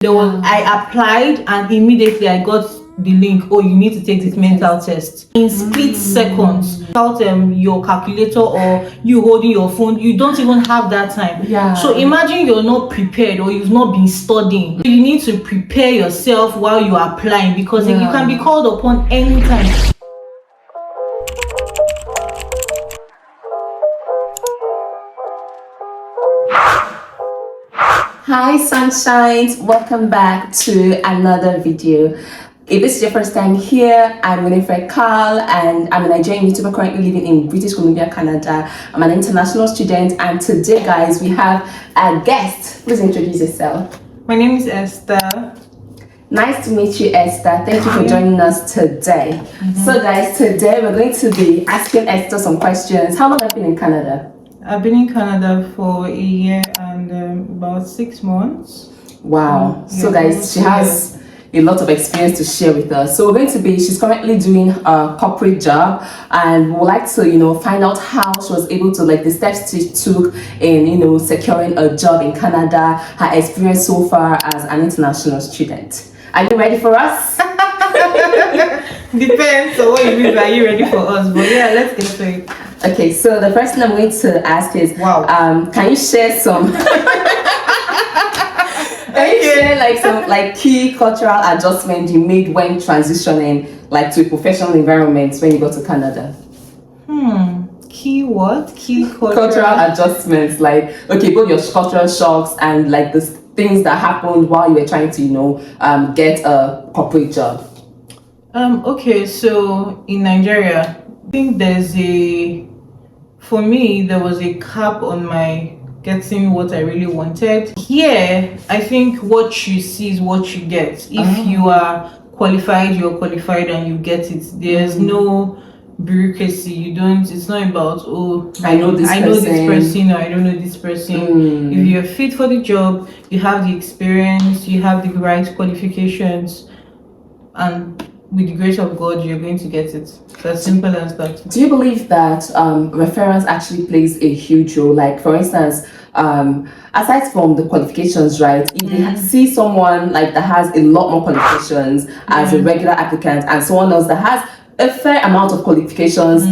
I applied and immediately I got the link. Oh, you need to take this mental test in split seconds. Without your calculator or you holding your phone, you don't even have that time. So imagine you're not prepared or you've not been studying. You need to prepare yourself while you are applying, because you can be called upon anytime. Hi sunshines, welcome back to another video. If this is your first time here, I'm Referrals and I'm a Nigerian YouTuber currently living in British Columbia, Canada. I'm an international student, and today guys we have a guest. Please introduce yourself. My name is Esther. Nice to meet you, Esther. Thank you for joining us today. So guys, today we're going to be asking Esther some questions. How long have you been in Canada? I've been in Canada for a year and about 6 months. Wow. So guys, she has a lot of experience to share with us. So she's currently doing a corporate job, and we'd like to, find out how she was able to, the steps she took in, securing a job in Canada, her experience so far as an international student. Are you ready for us? Depends on what you mean by you ready for us, but yeah, let's get to it. Okay, so the first thing I'm going to ask is, can you share some some key cultural adjustments you made when transitioning to a professional environment when you got to Canada? Key what? Key cultural adjustments, both your cultural shocks and the things that happened while you were trying to get a corporate job. Okay, so in Nigeria, I think for me there was a cap on my getting what I really wanted. Here, I think what you see is what you get. If you are qualified, you're qualified and you get it. There's no bureaucracy. It's not about, I know this person or I don't know this person. If you're fit for the job, you have the experience, you have the right qualifications, and with the grace of God, you're going to get it. It's as simple as that. Do you believe that referrals actually plays a huge role? Like, for instance, aside from the qualifications, right? If they see someone that has a lot more qualifications as a regular applicant, and someone else that has a fair amount of qualifications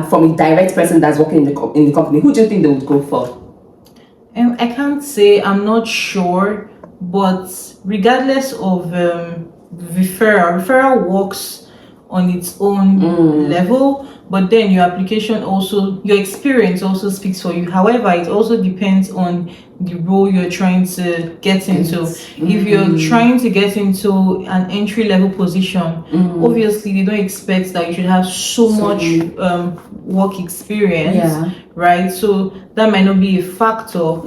from a direct person that's working in the company, who do you think they would go for? I can't say, I'm not sure, but regardless of referral works on its own level, but then your application also, your experience also speaks for you. However, it also depends on the role you're trying to get into. If you're trying to get into an entry-level position, obviously they don't expect that you should have so much work experience, right? So that might not be a factor.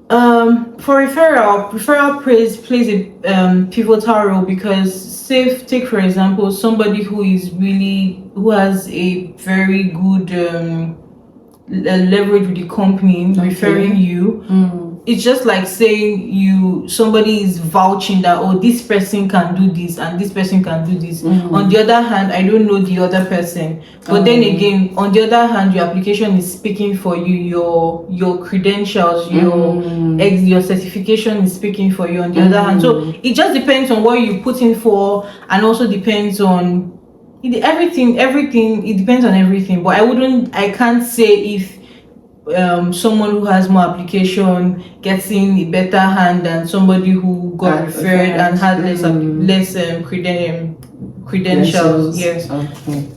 For referral plays a pivotal role, because take for example somebody who has a very good leverage with the company referring you. It's just like saying somebody is vouching that this person can do this and this person can do this. On the other hand, I don't know the other person, but then again, on the other hand, your application is speaking for you. Your credentials, your certification is speaking for you on the other hand. So it just depends on what you put in for, and also depends on everything. It depends on everything. But I can't say if someone who has more application gets in a better hand than somebody who got referred and had less credentials. Yes. Okay.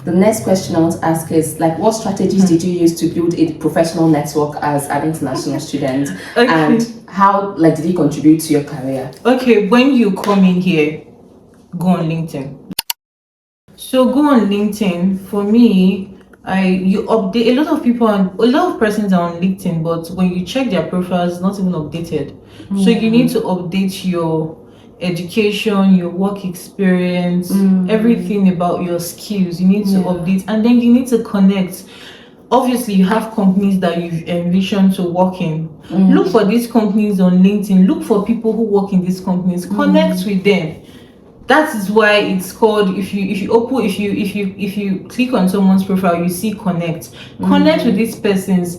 The next question I want to ask is, what strategies did you use to build a professional network as an international student, and how did it contribute to your career? Okay, when you come in here, go on LinkedIn. So go on LinkedIn. For me, you update a lot of persons are on LinkedIn, but when you check their profiles, it's not even updated. So you need to update your education, your work experience, everything about your skills. You need to update, and then you need to connect. Obviously, you have companies that you've envisioned to work in. Look for these companies on LinkedIn. Look for people who work in these companies. Connect with them. That is why it's called, if you click on someone's profile, you see connect with these persons.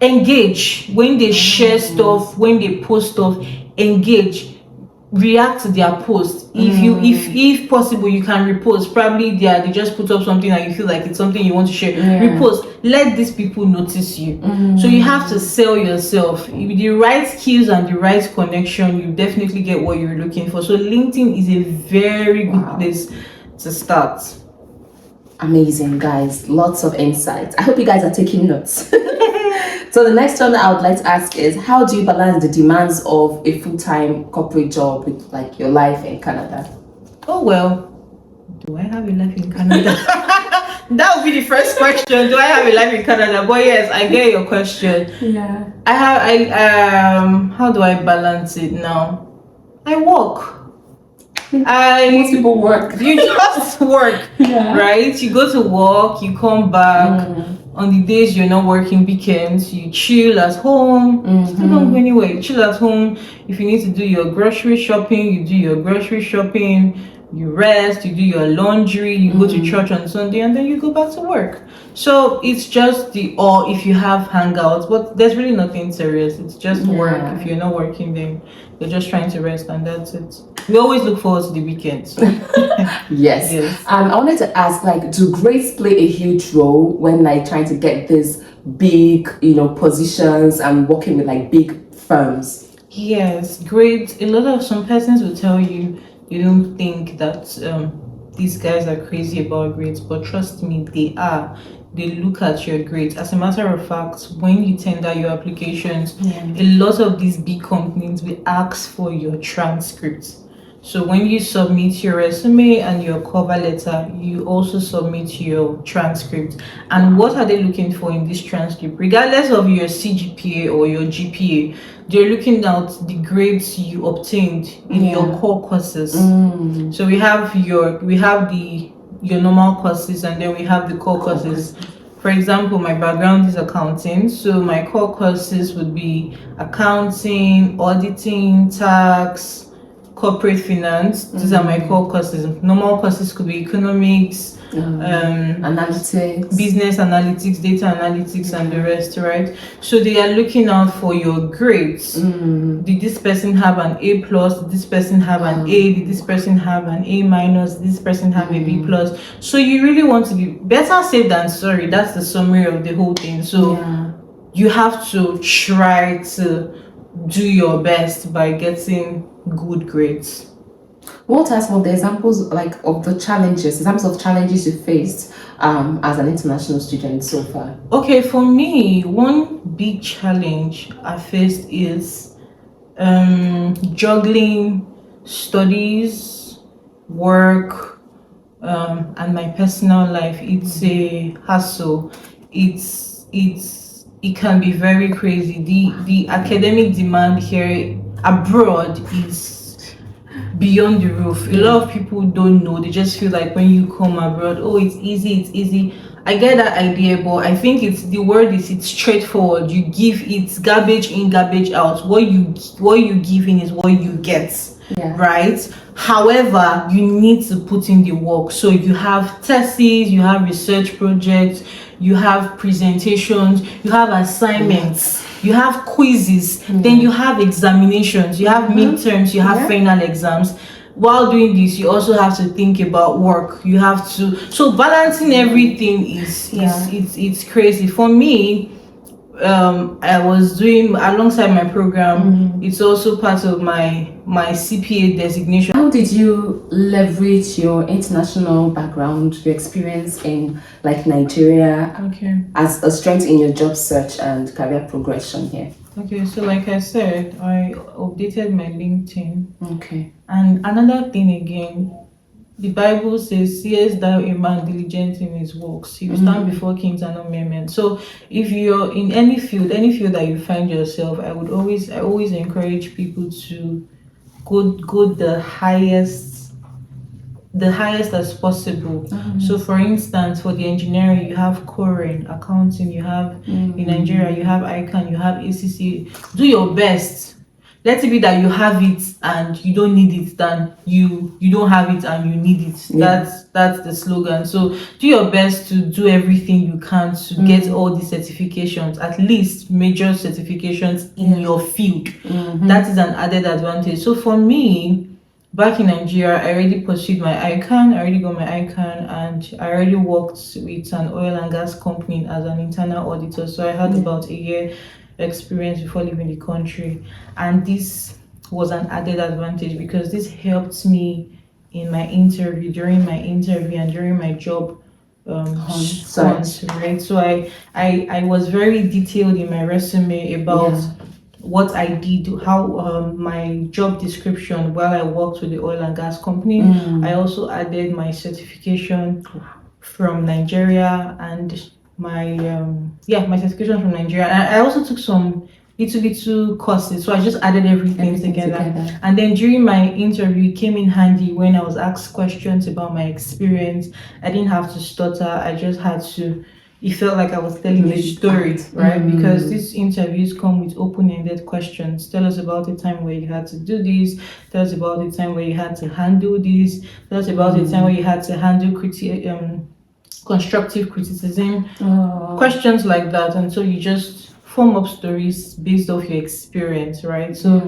engage when they share stuff, when they post stuff. Engage, react to their post. If possible, you can repost. Probably they just put up something and you feel like it's something you want to share. Repost. Let these people notice you. So you have to sell yourself with the right skills and the right connection. You definitely get what you're looking for. So LinkedIn is a very good place to start. Amazing, guys. Lots of insights. I hope you guys are taking notes. So the next one I would like to ask is, how do you balance the demands of a full-time corporate job with like your life in Canada? Oh well, do I have a life in Canada? That would be the first question. Do I have a life in Canada? But yes, I get your question. Yeah. How do I balance it now? I work. Most people work. You just work, right? You go to work, you come back. On the days you're not working, weekends, you chill at home. You don't go anywhere. You chill at home. If you need to do your grocery shopping, you do your grocery shopping. You rest, you do your laundry, you go to church on Sunday, and then you go back to work. So it's just or if you have hangouts, but there's really nothing serious. It's just work. If you're not working, then you're just trying to rest, and that's it. We always look forward to the weekend. So. Yes. I wanted to ask, like, do grades play a huge role when like trying to get these big, positions and working with like big firms? Yes, grades. Some persons will tell you they don't think that these guys are crazy about grades, but trust me, they are. They look at your grades. As a matter of fact, when you tender your applications, a lot of these big companies will ask for your transcripts. So when you submit your resume and your cover letter, you also submit your transcript. And what are they looking for in this transcript? Regardless of your CGPA or your GPA, they're looking at the grades you obtained in your core courses. So we have your normal courses, and then we have the core courses. For example, my background is accounting, so my core courses would be accounting, auditing, tax, corporate finance. These are my core courses. Normal courses could be economics, analytics, business analytics, data analytics, and the rest, right? So they are looking out for your grades. Did this person have an A plus? Did this person have an A? Did this person have an A minus? Did this person have a B plus? So you really want to be better safe than sorry. That's the summary of the whole thing. So you have to try to do your best by getting good grades. What are some of the examples of the challenges you faced as an international student so far? Okay, for me, one big challenge I faced is juggling studies, work, and my personal life. It's a hassle. It can be very crazy. The academic demand here abroad is beyond the roof. A lot of people don't know. They just feel like when you come abroad, it's easy. I get that idea, but I think it's straightforward. You give, it's garbage in, garbage out. What you give in is what you get, right? However, you need to put in the work. So you have theses, you have research projects, you have presentations, you have assignments, you have quizzes, then you have examinations, you have midterms, you have final exams. While doing this, you also have to think about work. You have to, so balancing everything it's crazy. For me, I was doing alongside my program. It's also part of my CPA designation. How did you leverage your international background, your experience in Nigeria, as a strength in your job search and career progression here? Okay, so like I said, I updated my LinkedIn. Okay. And another thing again, the Bible says, "Seest thou a man diligent in his works, you stand before kings and not mere men." So if you're in any field that you find yourself, I always encourage people to go the highest as possible. So for instance, for the engineering, you have Korean accounting, you have in Nigeria, you have ICANN, you have ACC. Do your best. let it be that you have it and you don't need it than you don't have it and you need it. That's the slogan. So do your best to do everything you can to get all the certifications, at least major certifications in your field. That is an added advantage. So for me, back in Nigeria, I already pursued my ICANN. I already got my ICANN, and I already worked with an oil and gas company as an internal auditor. So I had about a year experience before leaving the country, and this was an added advantage because this helped me in my interview, during my interview, and during my job hunt, right? So I was very detailed in my resume about what I did, how my job description while I worked with the oil and gas company. I also added my certification from Nigeria and my my certification from Nigeria. And I also took some little courses, so I just added everything together. And then during my interview, it came in handy when I was asked questions about my experience. I didn't have to stutter. I just had to. It felt like I was telling a story, right? Because these interviews come with open-ended questions. Tell us about the time where you had to do this. Tell us about the time where you had to handle this. Tell us about the time where you had to handle constructive criticism. Questions like that. And so you just form up stories based off your experience, right? So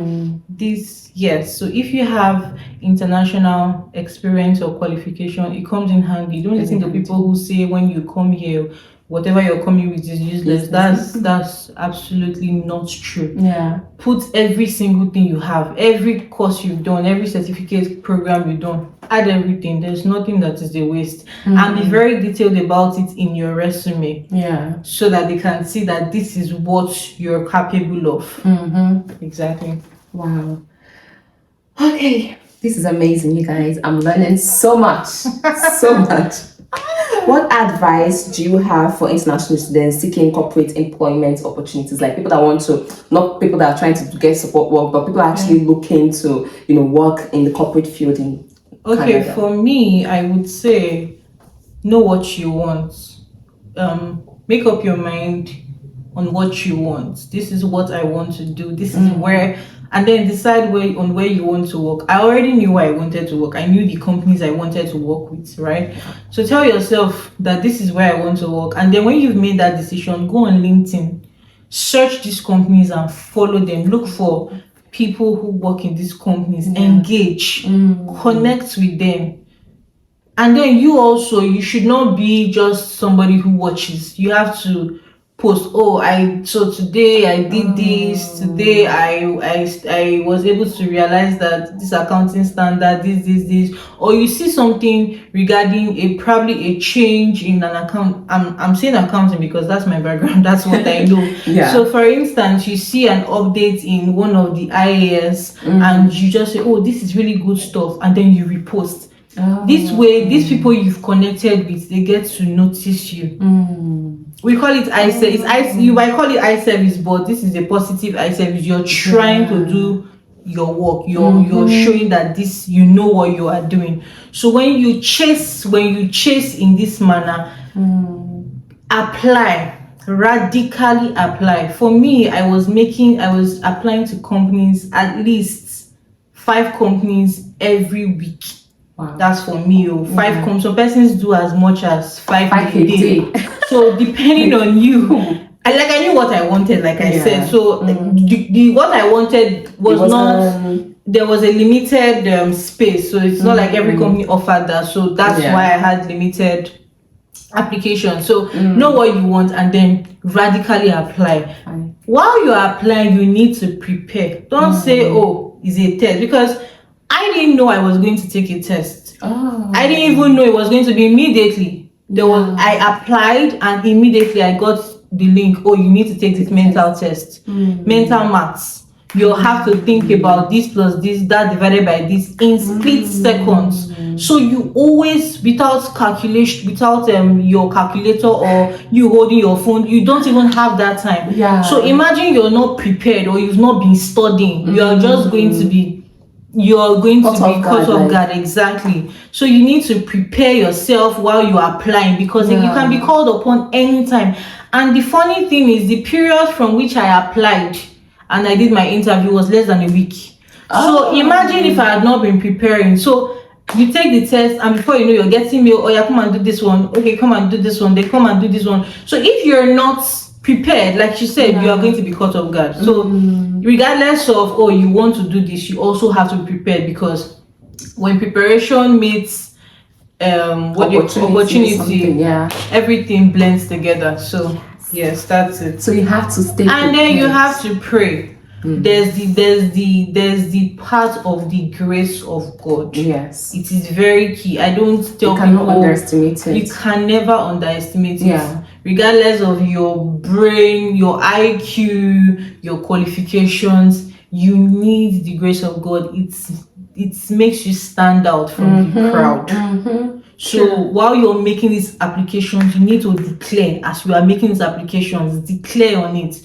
so if you have international experience or qualification, it comes in handy. Don't listen to people who say when you come here, whatever you're coming with is useless. That's absolutely not true. Put every single thing you have, every course you've done, every certificate program you've done, add everything. There's nothing that is a waste. And be very detailed about it in your resume, so that they can see that this is what you're capable of. Exactly. Wow. Okay, this is amazing, you guys. I'm learning so much. So much. What advice do you have for international students seeking corporate employment opportunities? Like people that want to, not people that are trying to get support work, but people actually looking to, work in the corporate field in Canada. For me, I would say know what you want. Make up your mind on what you want. This is what I want to do. This is where, and then decide where you want to work. I already knew where I wanted to work. I knew the companies I wanted to work with, right? So tell yourself that this is where I want to work. And then when you've made that decision, go on LinkedIn, search these companies and follow them. Look for people who work in these companies, engage, connect with them. And then you should not be just somebody who watches. You have to post, so today I did this, today I was able to realize that this accounting standard, this, or you see something regarding probably a change in an account. I'm saying accounting because that's my background, that's what I know. So for instance, you see an update in one of the IAS and you just say, this is really good stuff, and then you repost. This way, these people you've connected with, they get to notice you. We call it eye service. You might call it eye service, but this is a positive eye service. You're trying to do your work. You're showing that you know what you are doing. So when you chase in this manner, apply, radically apply. For me, I was applying to companies, at least 5 companies every week. Wow. That's for me. 5 companies. Some persons do as much as 5 a day. So depending on you, I knew what I wanted, like I said. So the what I wanted was not. There was a limited space, so it's not like every company offered that. So that's why I had limited application. So know what you want and then radically apply. While you're applying, you need to prepare. Don't say, it's a test, because I didn't know I was going to take a test. I didn't even know it was going to be immediately. I applied and immediately I got the link. You need to take this mental test, mental maths. You'll have to think about this plus this, that divided by this in split seconds. So you always, without calculation, without your calculator or you holding your phone, you don't even have that time. So imagine you're not prepared or you've not been studying. You're just going to be caught off guard. Exactly. So you need to prepare yourself while you are applying, because you can be called upon anytime. And the funny thing is, the period from which I applied and I did my interview was less than a week. So imagine if I had not been preparing. So you take the test, and before you know, you're getting mail, oh yeah, come and do this one, okay, come and do this one, they come and do this one. So if you're not prepared, like she said, you are going to be caught off guard. So regardless of, oh, you want to do this, you also have to be prepared, because when preparation meets opportunity, everything blends together. So yes, that's it. So you have to stay and prepared. Then you have to pray. There's the part of the grace of God. Yes, it is very key. I don't tell you cannot underestimate it. You can never underestimate it. Regardless of your brain, your IQ, your qualifications, you need the grace of God. It makes you stand out from the crowd. So while you're making these applications, you need to declare, as you are making these applications, declare on it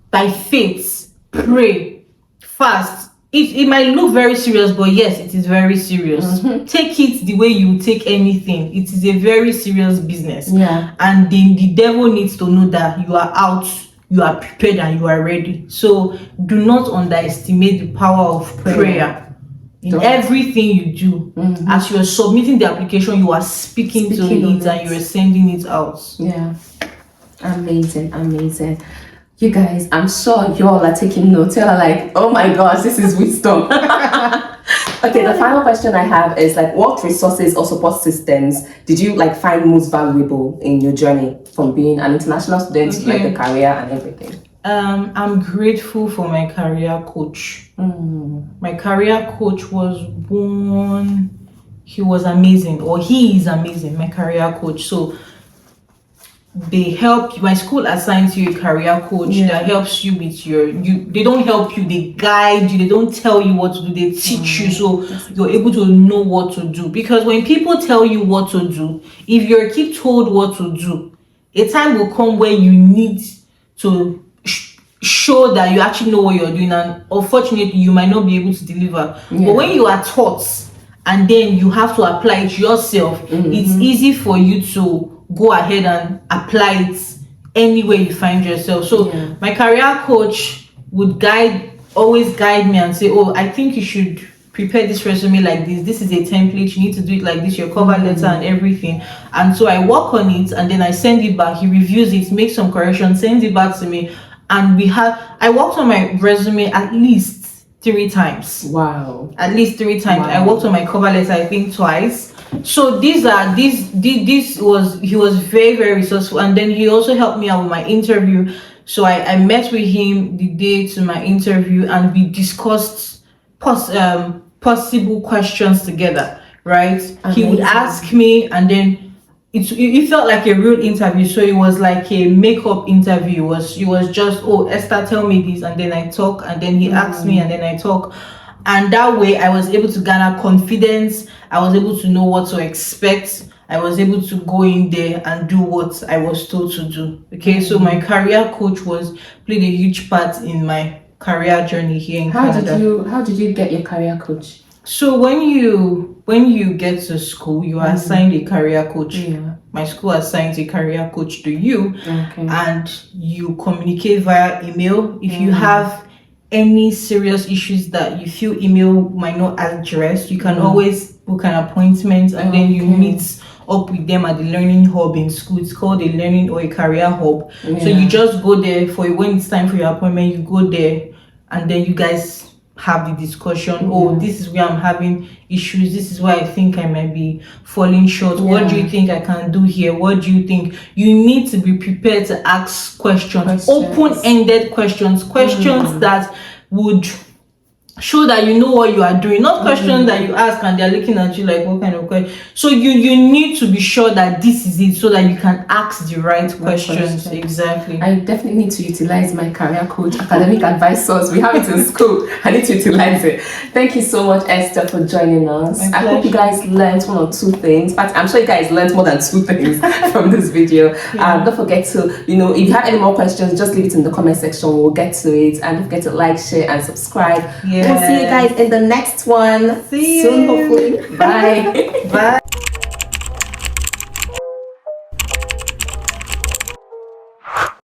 by faith. Pray, fast. It might look very serious, but yes, it is very serious. Take it the way you take anything. It is a very serious business. And then the devil needs to know that you are out, you are prepared, and you are ready. So do not underestimate the power of prayer in everything you do. As you are submitting the application, you are speaking to it, and you are sending it out. Amazing. You guys, I'm sure you all are taking notes. You're like, oh my gosh, this is wisdom. Okay, the final question I have is like, what resources or support systems did you like find most valuable in your journey from being an international student to like the career and everything? I'm grateful for my career coach. My career coach was one. He was amazing, or he is amazing. My career coach. So they help you. My school assigns you a career coach that helps you with they don't help you, they guide you, they don't tell you what to do, they teach you, so you're able to know what to do. Because when people tell you what to do, if you keep told what to do, a time will come where you need to show that you actually know what you're doing, and unfortunately you might not be able to deliver. But when you are taught and then you have to apply it yourself, it's easy for you to go ahead and apply it anywhere you find yourself. So my career coach would always guide me and say, oh, I think you should prepare this resume like this is a template, you need to do it like this, your cover letter and everything. And so I work on it, and then I send it back. He reviews it, makes some corrections, sends it back to me, and I worked on my resume at least 3 times. Wow. At least 3 times. I worked on my cover letter, I think twice. So he was very, very resourceful. And then he also helped me out with my interview. So I met with him the day to my interview, and we discussed possible questions together, right? Amazing. He would ask me, and then it felt like a real interview. So it was like a makeup interview. It was just, oh, Esther, tell me this, and then I talk, and then he asks me, and then I talk. And that way I was able to garner confidence. I was able to know what to expect. I was able to go in there and do what I was told to do. Okay, so my career coach played a huge part in my career journey here in Canada. How did you get your career coach? So when you get to school, you are assigned a career coach. My school assigns a career coach to you, and you communicate via email. If you have any serious issues that you feel email might not address, you can always book an appointment, and then you meet up with them at the learning hub in school. It's called a learning or a career hub. So you just go there when it's time for your appointment. You go there, and then you guys have the discussion. Oh, this is where I'm having issues, this is why I think I might be falling short. What do you think I can do here? What do you think? You need to be prepared to ask questions. Open-ended questions that would show that you know what you are doing, not questions that you ask and they're looking at you like, what kind of question? So you need to be sure that this is it, so that you can ask the right questions. Exactly. I definitely need to utilize my career coach, academic advisors. We have it in school. I need to utilize it. Thank you so much, Esther, for joining us. I hope you guys learned 1 or 2 things. But I'm sure you guys learned more than 2 things from this video. Don't forget to, if you have any more questions, just leave it in the comment section. We'll get to it. And don't forget to like, share, and subscribe. We'll see you guys in the next one soon, hopefully. Bye. Bye.